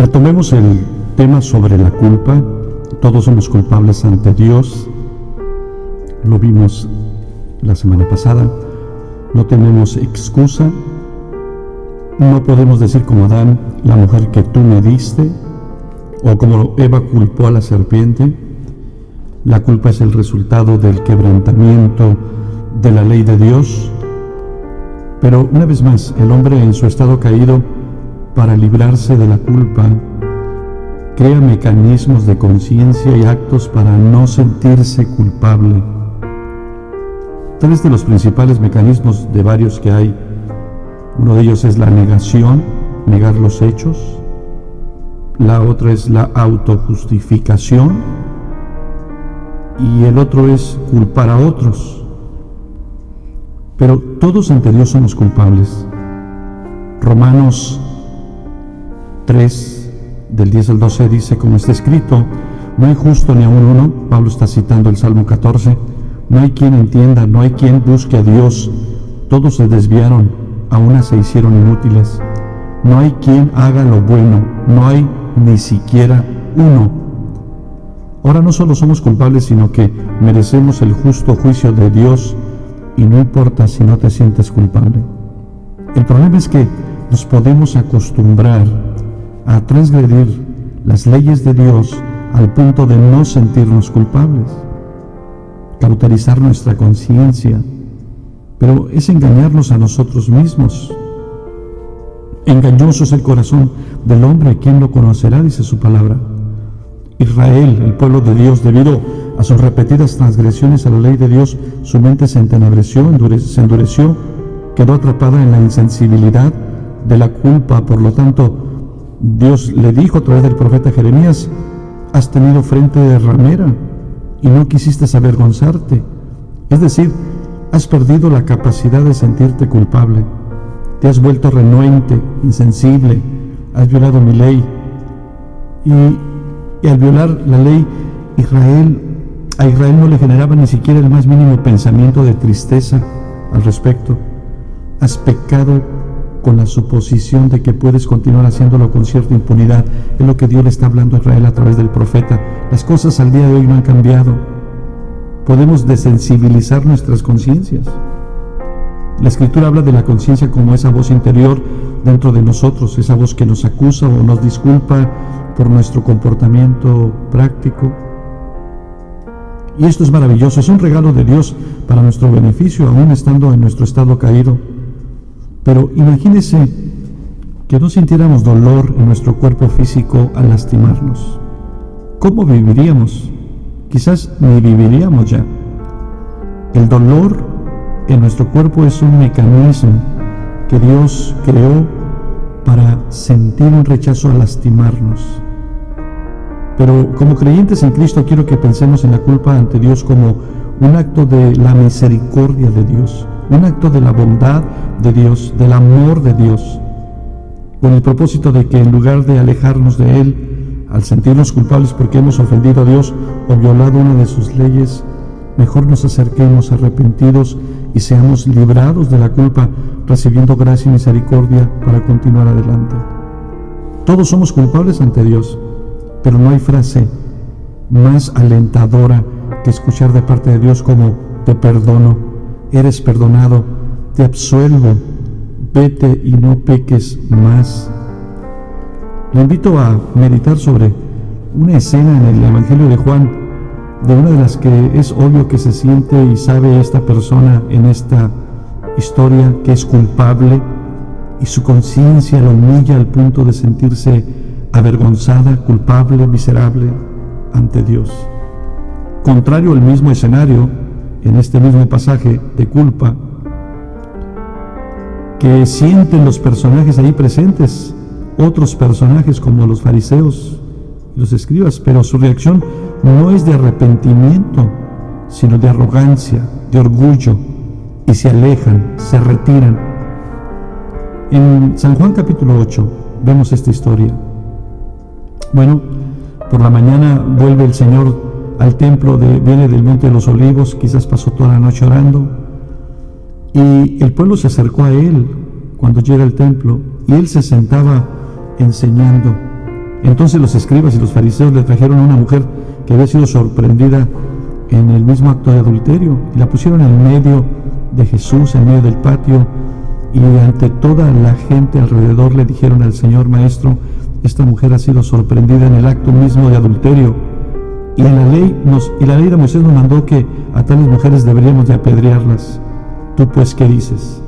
Retomemos el tema sobre la culpa. Todos somos culpables ante Dios. Lo vimos la semana pasada. No tenemos excusa. No podemos decir como Adán, la mujer que tú me diste, o como Eva culpó a la serpiente. La culpa es el resultado del quebrantamiento de la ley de Dios. Pero una vez más, el hombre en su estado caído, para librarse de la culpa, crea mecanismos de conciencia y actos para no sentirse culpable. Tres de los principales mecanismos de varios que hay. Uno de ellos es la negación, negar los hechos. La otra es la autojustificación. Y el otro es culpar a otros. Pero todos ante Dios somos culpables. Romanos 3, del 10 al 12 dice, como está escrito, no hay justo ni aun uno. Pablo está citando el Salmo 14. No hay quien entienda, no hay quien busque a Dios. Todos se desviaron, a una se hicieron inútiles. No hay quien haga lo bueno, no hay ni siquiera uno. Ahora no solo somos culpables, sino que merecemos el justo juicio de Dios, y no importa si no te sientes culpable. El problema es que nos podemos acostumbrar a transgredir las leyes de Dios al punto de no sentirnos culpables, cauterizar nuestra conciencia, pero es engañarnos a nosotros mismos. Engañoso es el corazón del hombre, ¿quién lo conocerá?, dice su palabra. Israel, el pueblo de Dios, debido a sus repetidas transgresiones a la ley de Dios, su mente se entenebreció, se endureció, quedó atrapada en la insensibilidad de la culpa. Por lo tanto, Dios le dijo a través del profeta Jeremías: has tenido frente de ramera y no quisiste avergonzarte. Es decir, has perdido la capacidad de sentirte culpable. Te has vuelto renuente, insensible, has violado mi ley. Y al violar la ley, a Israel no le generaba ni siquiera el más mínimo pensamiento de tristeza al respecto. Has pecado con la suposición de que puedes continuar haciéndolo con cierta impunidad. Es lo que Dios le está hablando a Israel a través del profeta. Las cosas al día de hoy no han cambiado. Podemos desensibilizar nuestras conciencias. La Escritura habla de la conciencia como esa voz interior dentro de nosotros, esa voz que nos acusa o nos disculpa por nuestro comportamiento práctico. Y esto es maravilloso, es un regalo de Dios para nuestro beneficio, aún estando en nuestro estado caído. Pero imagínese que no sintiéramos dolor en nuestro cuerpo físico al lastimarnos. ¿Cómo viviríamos? Quizás ni viviríamos ya. El dolor en nuestro cuerpo es un mecanismo que Dios creó para sentir un rechazo a lastimarnos. Pero como creyentes en Cristo, quiero que pensemos en la culpa ante Dios como un acto de la misericordia de Dios, un acto de la bondad de Dios, del amor de Dios, con el propósito de que en lugar de alejarnos de Él, al sentirnos culpables porque hemos ofendido a Dios o violado una de sus leyes, mejor nos acerquemos arrepentidos y seamos librados de la culpa, recibiendo gracia y misericordia para continuar adelante. Todos somos culpables ante Dios, pero no hay frase más alentadora que escuchar de parte de Dios como: te perdono, eres perdonado, te absuelvo, vete y no peques más. Le invito a meditar sobre una escena en el Evangelio de Juan, de una de las que es obvio que se siente y sabe esta persona en esta historia que es culpable, y su conciencia lo humilla al punto de sentirse avergonzada, culpable, miserable ante Dios. Contrario al mismo escenario, en este mismo pasaje de culpa, que sienten los personajes ahí presentes, otros personajes como los fariseos y los escribas, pero su reacción no es de arrepentimiento, sino de arrogancia, de orgullo, y se alejan, se retiran. En San Juan capítulo 8 vemos esta historia. Bueno, por la mañana vuelve el Señor al templo, viene del Monte de los Olivos, quizás pasó toda la noche orando, y el pueblo se acercó a Él cuando llega al templo, y Él se sentaba enseñando Entonces los escribas y los fariseos le trajeron a una mujer que había sido sorprendida en el mismo acto de adulterio y la pusieron en medio de Jesús, en medio del patio, y ante toda la gente alrededor le dijeron al Señor: Maestro, esta mujer ha sido sorprendida en el acto mismo de adulterio, y la ley de Moisés nos mandó que a tales mujeres deberíamos de apedrearlas. ¿Tú pues qué dices?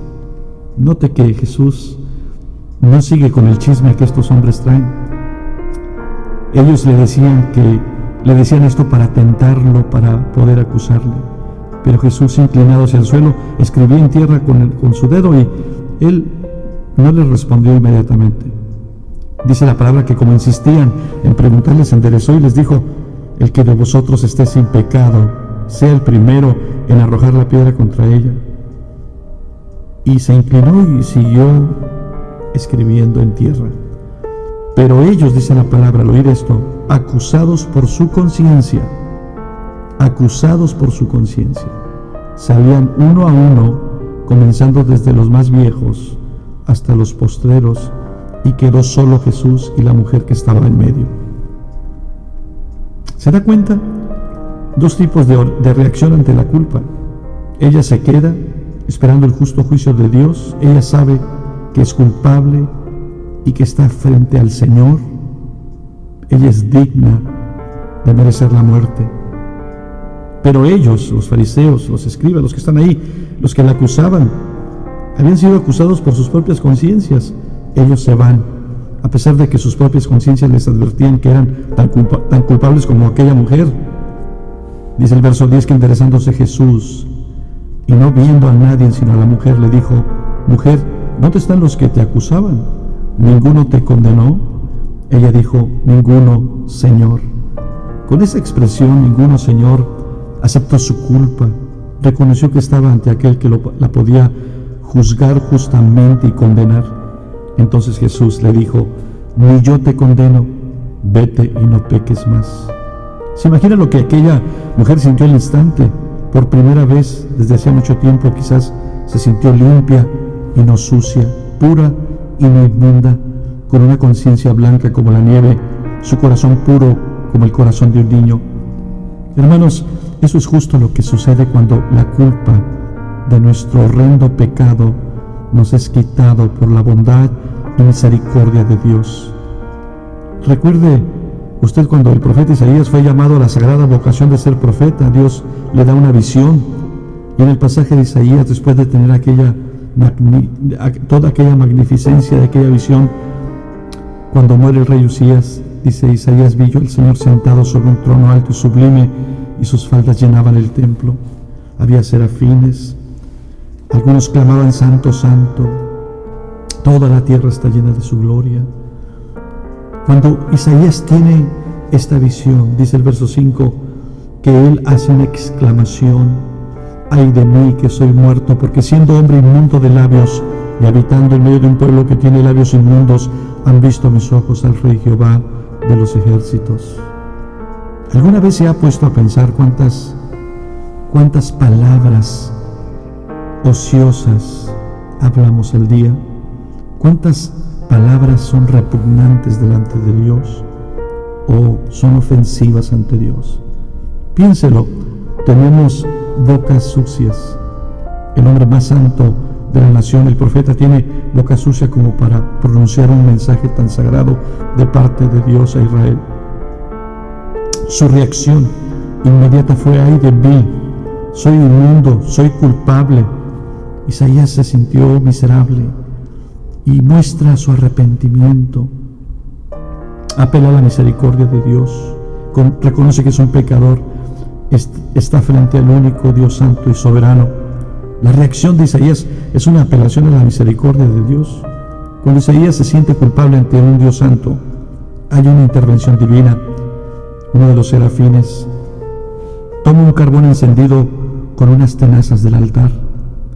Note que Jesús no sigue con el chisme que estos hombres traen. Ellos le decían esto para tentarlo, para poder acusarle. Pero Jesús, inclinado hacia el suelo, escribía en tierra con su dedo, y él no les respondió inmediatamente. Dice la palabra que como insistían en preguntarle, se enderezó y les dijo: el que de vosotros esté sin pecado, sea el primero en arrojar la piedra contra ella. Y se inclinó y siguió escribiendo en tierra. Pero ellos, dice la palabra, al oír esto, acusados por su conciencia, salían uno a uno, comenzando desde los más viejos hasta los postreros, y quedó solo Jesús y la mujer que estaba en medio. ¿Se da cuenta? Dos tipos de reacción ante la culpa. Ella se queda esperando el justo juicio de Dios. Ella sabe que es culpable y que está frente al Señor. Ella es digna de merecer la muerte. Pero ellos, los fariseos, los escribas, los que están ahí, los que la acusaban, habían sido acusados por sus propias conciencias. Ellos se van, a pesar de que sus propias conciencias les advertían que eran tan culpables como aquella mujer. Dice el verso 10 que enderezándose Jesús, y no viendo a nadie sino a la mujer, le dijo: mujer, ¿dónde están los que te acusaban? ¿Ninguno te condenó? Ella dijo: ninguno, Señor. Con esa expresión, ninguno, Señor, aceptó su culpa, reconoció que estaba ante aquel que la podía juzgar justamente y condenar. Entonces Jesús le dijo: ni yo te condeno, vete y no peques más. ¿Se imagina lo que aquella mujer sintió al instante? Por primera vez desde hacía mucho tiempo quizás se sintió limpia y no sucia, pura y no inmunda, con una conciencia blanca como la nieve, su corazón puro como el corazón de un niño. Hermanos, eso es justo lo que sucede cuando la culpa de nuestro horrendo pecado nos es quitado por la bondad y misericordia de Dios. Recuerde usted cuando el profeta Isaías fue llamado a la sagrada vocación de ser profeta, Dios le da una visión, y en el pasaje de Isaías, después de tener toda aquella magnificencia de aquella visión, cuando muere el rey Usías, dice Isaías: vi yo al Señor sentado sobre un trono alto y sublime, y sus faldas llenaban el templo. Había serafines, algunos clamaban: santo, santo, toda la tierra está llena de su gloria. Cuando Isaías tiene esta visión, dice el verso 5, que él hace una exclamación: ay de mí que soy muerto, porque siendo hombre inmundo de labios y habitando en medio de un pueblo que tiene labios inmundos, han visto mis ojos al Rey Jehová de los ejércitos. ¿Alguna vez se ha puesto a pensar cuántas palabras ociosas hablamos al día? ¿Cuántas palabras son repugnantes delante de Dios o son ofensivas ante Dios? Piénselo, tenemos bocas sucias. El hombre más santo de la nación, el profeta, tiene boca sucia como para pronunciar un mensaje tan sagrado de parte de Dios a Israel. Su reacción inmediata fue: ay de mí, soy inmundo, soy culpable. Isaías se sintió miserable y muestra su arrepentimiento, apela a la misericordia de Dios, reconoce que es un pecador, está frente al único Dios santo y soberano. La reacción de Isaías es una apelación a la misericordia de Dios. Cuando Isaías se siente culpable ante un Dios santo, hay una intervención divina. Uno de los serafines toma un carbón encendido con unas tenazas del altar,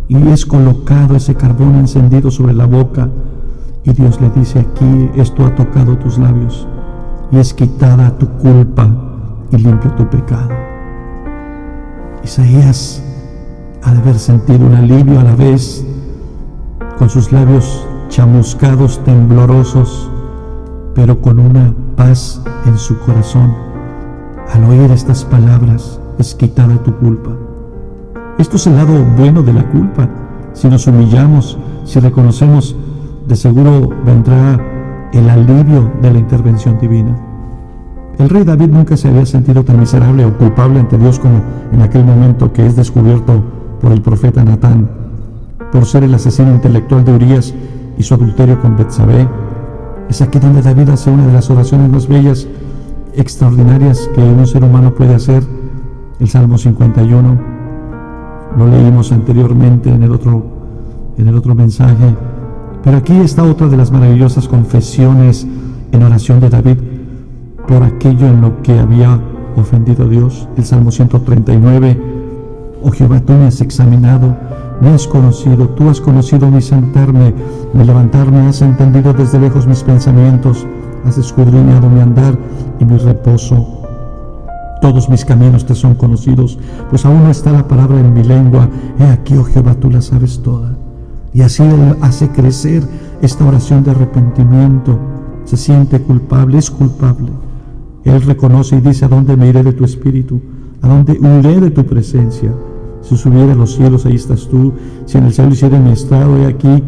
y es colocado ese carbón encendido sobre la boca, y Dios le dice: aquí esto ha tocado tus labios, y es quitada tu culpa y limpio tu pecado. Isaías ha de haber sentido un alivio a la vez, con sus labios chamuscados, temblorosos, pero con una paz en su corazón. Al oír estas palabras, es quitada tu culpa. Esto es el lado bueno de la culpa. Si nos humillamos, si reconocemos, de seguro vendrá el alivio de la intervención divina. El rey David nunca se había sentido tan miserable o culpable ante Dios como en aquel momento que es descubierto por el profeta Natán, por ser el asesino intelectual de Urías y su adulterio con Betsabé. Es aquí donde David hace una de las oraciones más bellas, extraordinarias que un ser humano puede hacer, el Salmo 51. Lo leímos anteriormente en el otro mensaje, pero aquí está otra de las maravillosas confesiones en oración de David por aquello en lo que había ofendido a Dios. El Salmo 139: oh Jehová, tú me has examinado, me has conocido, tú has conocido mi sentarme, mi levantarme, has entendido desde lejos mis pensamientos, has escudriñado mi andar y mi reposo. Todos mis caminos te son conocidos, pues aún no está la palabra en mi lengua. He aquí, oh Jehová, tú la sabes toda. Y así Él hace crecer esta oración de arrepentimiento. Se siente culpable, es culpable. Él reconoce y dice: ¿a dónde me iré de tu espíritu? ¿A dónde huiré de tu presencia? Si subiera a los cielos, ahí estás tú. Si en el cielo hiciera mi estrado, he aquí,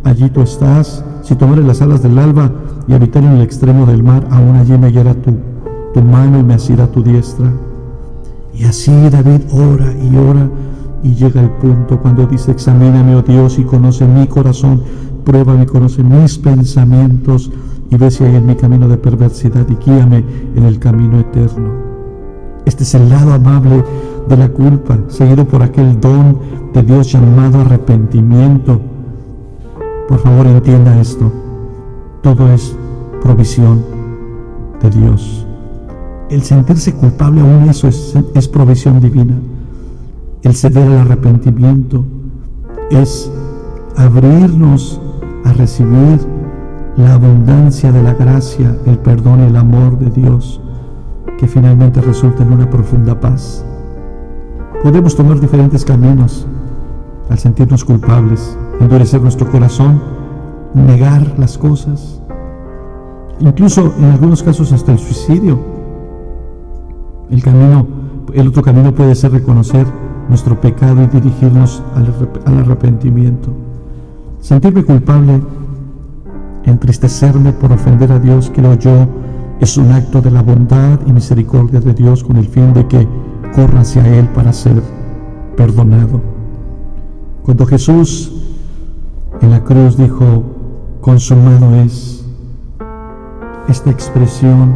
allí tú estás. Si tomare las alas del alba y habitar en el extremo del mar, aún allí me hallará tu mano y me asirá tu diestra. Y así David ora y llega el punto cuando dice: examíname, oh Dios, y conoce mi corazón, pruébame y conoce mis pensamientos, y ve si hay en mi camino de perversidad, y guíame en el camino eterno. Este es el lado amable de la culpa, seguido por aquel don de Dios llamado arrepentimiento. Por favor, entienda esto: todo es provisión de Dios. El sentirse culpable, aún eso es provisión divina. El ceder al arrepentimiento es abrirnos a recibir la abundancia de la gracia, el perdón y el amor de Dios, que finalmente resulta en una profunda paz. Podemos tomar diferentes caminos al sentirnos culpables: endurecer nuestro corazón, negar las cosas, incluso en algunos casos hasta el suicidio. El otro camino puede ser reconocer nuestro pecado y dirigirnos al arrepentimiento. Sentirme culpable, entristecerme por ofender a Dios, creo yo, es un acto de la bondad y misericordia de Dios con el fin de que corra hacia Él para ser perdonado. Cuando Jesús en la cruz dijo: consumado es, esta expresión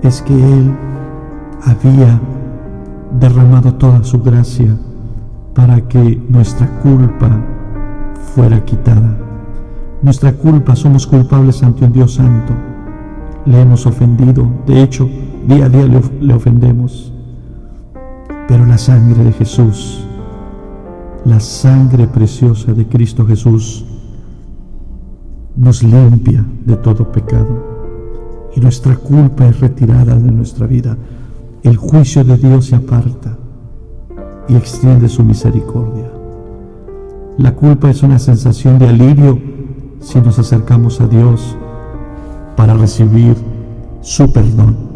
es que Él había derramado toda su gracia para que nuestra culpa fuera quitada. Nuestra culpa, somos culpables ante un Dios santo. Le hemos ofendido, de hecho, día a día le ofendemos. Pero la sangre de Jesús, la sangre preciosa de Cristo Jesús, nos limpia de todo pecado y nuestra culpa es retirada de nuestra vida. El juicio de Dios se aparta y extiende su misericordia. La culpa es una sensación de alivio si nos acercamos a Dios para recibir su perdón.